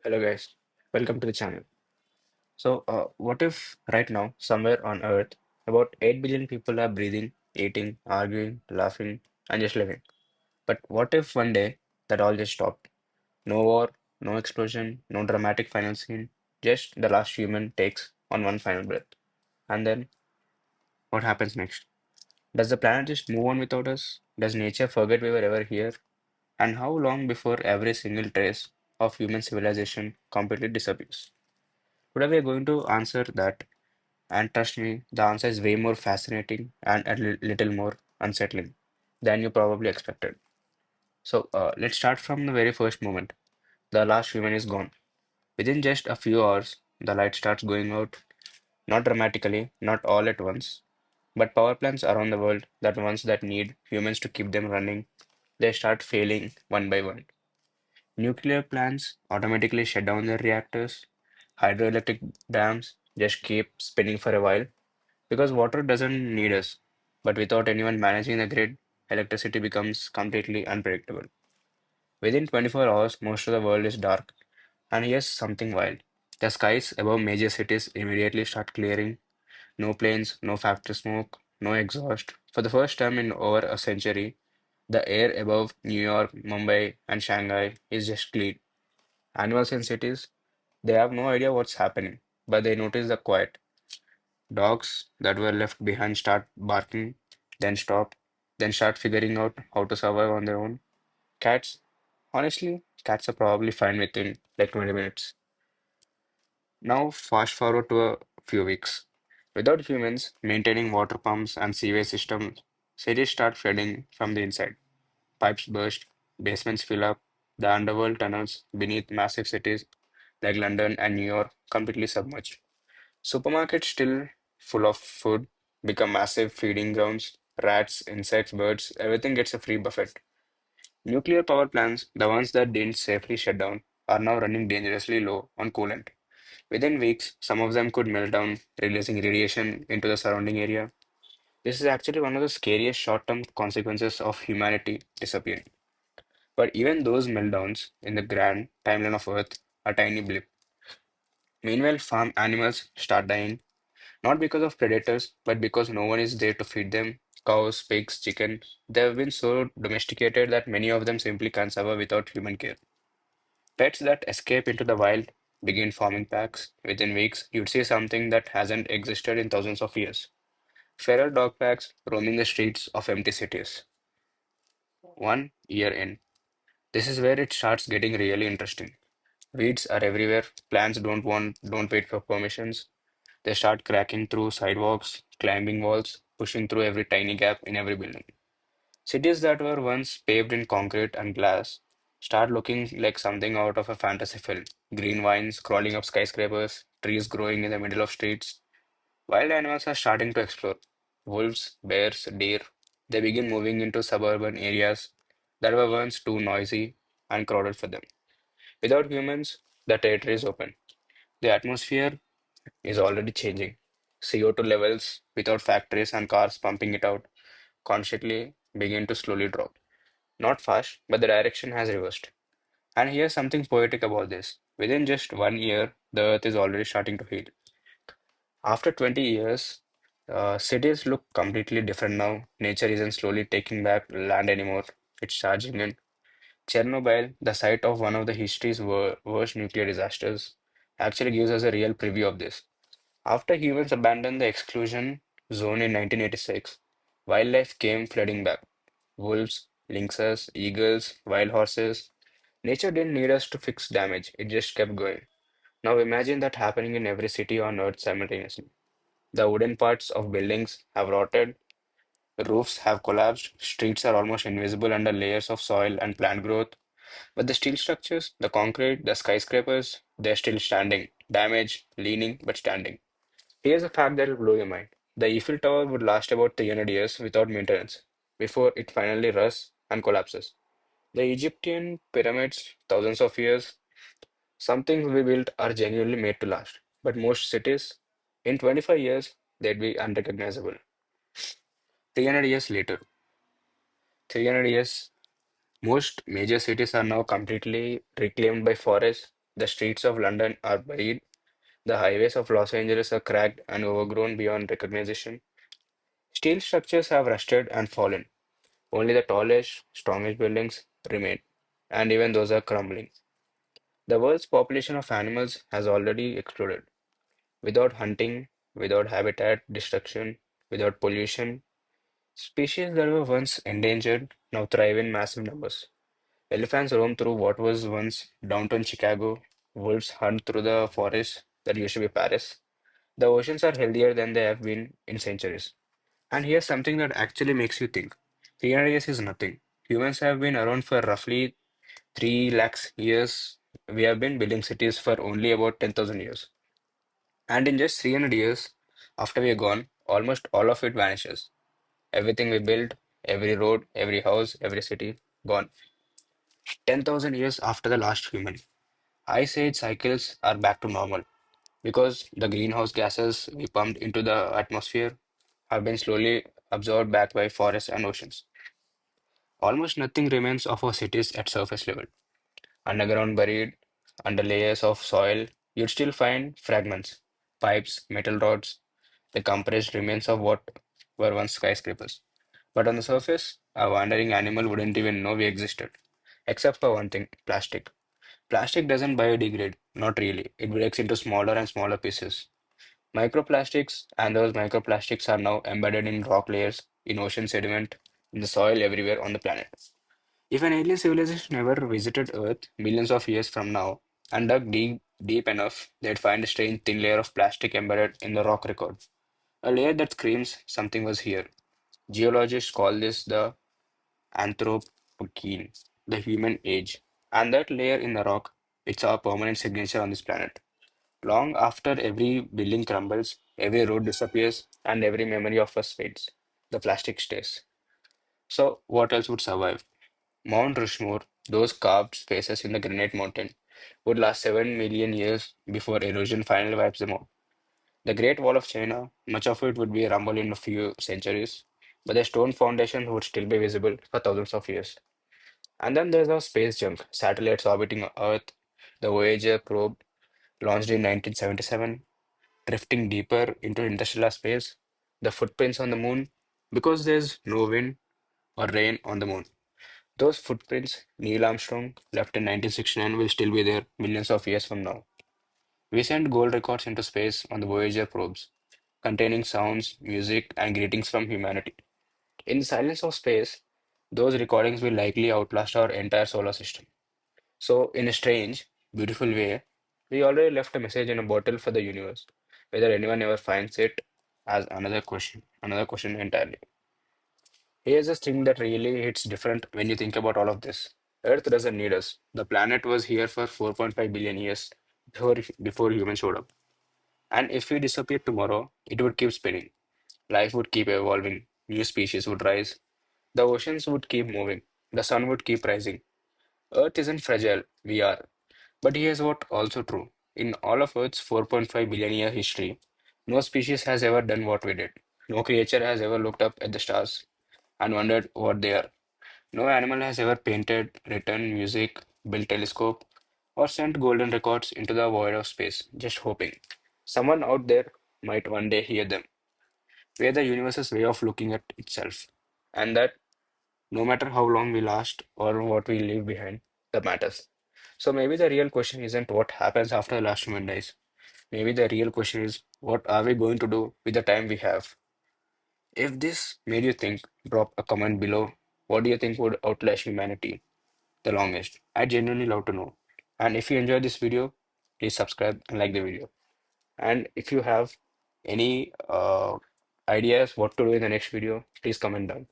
Hello guys, welcome to the channel. What if right now, somewhere on Earth, about 8 billion people are breathing, eating, arguing, laughing, and just living? But what if one day that all just stopped? No war, no explosion, no dramatic final scene, just the last human takes on one final breath. And then what happens next? Does the planet just move on without us? Does nature forget we were ever here? And how long before every single trace of human civilization completely disappears? Today we are going to answer that. And trust me, the answer is way more fascinating and little more unsettling than you probably expected. Let's start from the very first moment. The last human is gone. Within just a few hours, the light starts going out, not dramatically, not all at once, but power plants around the world, that ones that need humans to keep them running, they start failing one by one. Nuclear plants automatically shut down their reactors. Hydroelectric dams just keep spinning for a while because water doesn't need us, but without anyone managing the grid, electricity becomes completely unpredictable. Within 24 hours, most of the world is dark. And here's something wild. The skies above major cities immediately start clearing. No planes, no factory smoke, no exhaust. For the first time in over a century, the air above New York, Mumbai, and Shanghai is just clean. Animals in cities, they have no idea what's happening, but they notice the quiet. Dogs that were left behind start barking, then stop, then start figuring out how to survive on their own. Cats, honestly, cats are probably fine within like 20 minutes. Now, fast forward to a few weeks. Without humans maintaining water pumps and sewage systems, cities start flooding from the inside. Pipes burst, basements fill up, the underworld tunnels beneath massive cities like London and New York completely submerged. Supermarkets still full of food become massive feeding grounds. Rats, insects, birds, everything gets a free buffet. Nuclear power plants, the ones that didn't safely shut down, are now running dangerously low on coolant. Within weeks, some of them could melt down, releasing radiation into the surrounding area. This is actually one of the scariest short-term consequences of humanity disappearing. But even those meltdowns in the grand timeline of Earth are tiny blip. Meanwhile, farm animals start dying, not because of predators, but because no one is there to feed them. Cows, pigs, chicken, they have been so domesticated that many of them simply can't survive without human care. Pets that escape into the wild begin forming packs. Within weeks, you'd see something that hasn't existed in thousands of years. Feral dog packs roaming the streets of empty cities. 1 year in. This is where it starts getting really interesting. Weeds are everywhere. Plants don't wait for permissions. They start cracking through sidewalks, climbing walls, pushing through every tiny gap in every building. Cities that were once paved in concrete and glass start looking like something out of a fantasy film. Green vines crawling up skyscrapers, trees growing in the middle of streets. Wild animals are starting to explore. Wolves, bears, deer, they begin moving into suburban areas that were once too noisy and crowded for them. Without humans, the territory is open. The atmosphere is already changing. CO2 levels, without factories and cars pumping it out, constantly begin to slowly drop. Not fast, but the direction has reversed. And here's something poetic about this. Within just 1 year, the Earth is already starting to heal. After 20 years, cities look completely different now. Nature isn't slowly taking back land anymore. It's charging in. Chernobyl, the site of one of the history's worst nuclear disasters, actually gives us a real preview of this. After humans abandoned the exclusion zone in 1986, wildlife came flooding back. Wolves, lynxes, eagles, wild horses. Nature didn't need us to fix damage, it just kept going. Now imagine that happening in every city on Earth simultaneously. The wooden parts of buildings have rotted, roofs have collapsed, streets are almost invisible under layers of soil and plant growth. But the steel structures, the concrete, the skyscrapers, they're still standing. Damaged, leaning, but standing. Here's a fact that will blow your mind. The Eiffel Tower would last about 300 years without maintenance before it finally rusts and collapses. The Egyptian pyramids, thousands of years, some things we built are genuinely made to last. But most cities, in 25 years, they'd be unrecognizable. 300 years later, 300 years, most major cities are now completely reclaimed by forests. The streets of London are buried. The highways of Los Angeles are cracked and overgrown beyond recognition. Steel structures have rusted and fallen. Only the tallest, strongest buildings remain, and even those are crumbling. The world's population of animals has already exploded. Without hunting, without habitat destruction, without pollution, species that were once endangered now thrive in massive numbers. Elephants roam through what was once downtown Chicago. Wolves hunt through the forests that used to be Paris. The oceans are healthier than they have been in centuries. And here's something that actually makes you think. 300 years is nothing. Humans have been around for roughly 3 lakhs years. We have been building cities for only about 10,000 years. And in just 300 years, after we are gone, almost all of it vanishes. Everything we built, every road, every house, every city, gone. 10,000 years after the last human. Ice age cycles are back to normal because the greenhouse gases we pumped into the atmosphere have been slowly absorbed back by forests and oceans. Almost nothing remains of our cities at surface level. Underground, buried under layers of soil, you'd still find fragments, pipes, metal rods, the compressed remains of what were once skyscrapers. But on the surface, a wandering animal wouldn't even know we existed. Except for one thing, plastic. Plastic doesn't biodegrade, not really. It breaks into smaller and smaller pieces. Microplastics, and those microplastics are now embedded in rock layers, in ocean sediment, in the soil everywhere on the planet. If an alien civilization ever visited Earth millions of years from now and dug deep enough, they'd find a strange thin layer of plastic embedded in the rock record. A layer that screams something was here. Geologists call this the Anthropocene, the human age. And that layer in the rock, it's our permanent signature on this planet. Long after every building crumbles, every road disappears, and every memory of us fades, the plastic stays. So, what else would survive? Mount Rushmore, those carved spaces in the granite mountain, would last 7 million years before erosion finally wipes them out. The Great Wall of China, much of it would be rumbled in a few centuries, but the stone foundation would still be visible for thousands of years. And then there's our space junk, satellites orbiting Earth, the Voyager probe, launched in 1977, drifting deeper into interstellar space, the footprints on the moon, because there's no wind or rain on the moon. Those footprints Neil Armstrong left in 1969 will still be there millions of years from now. We sent gold records into space on the Voyager probes, containing sounds, music, and greetings from humanity. In the silence of space, those recordings will likely outlast our entire solar system. So, in a strange, beautiful way, we already left a message in a bottle for the universe. Whether anyone ever finds it as another question entirely. Here's the thing that really hits different when you think about all of this. Earth doesn't need us. The planet was here for 4.5 billion years before humans showed up. And if we disappeared tomorrow, it would keep spinning. Life would keep evolving. New species would rise. The oceans would keep moving. The sun would keep rising. Earth isn't fragile. We are. But here's what also true. In all of Earth's 4.5 billion year history, no species has ever done what we did. No creature has ever looked up at the stars and wondered what they are. No animal has ever painted, written music, built telescope, or sent golden records into the void of space, just hoping someone out there might one day hear them. We are the universe's way of looking at itself, and that no matter how long we last or what we leave behind, that matters. So maybe the real question isn't what happens after the last human dies. Maybe the real question is what are we going to do with the time we have? If this made you think, drop a comment below. What do you think would outlast humanity the longest? I genuinely love to know. And if you enjoyed this video, please subscribe and like the video. And if you have any ideas what to do in the next video, please comment down.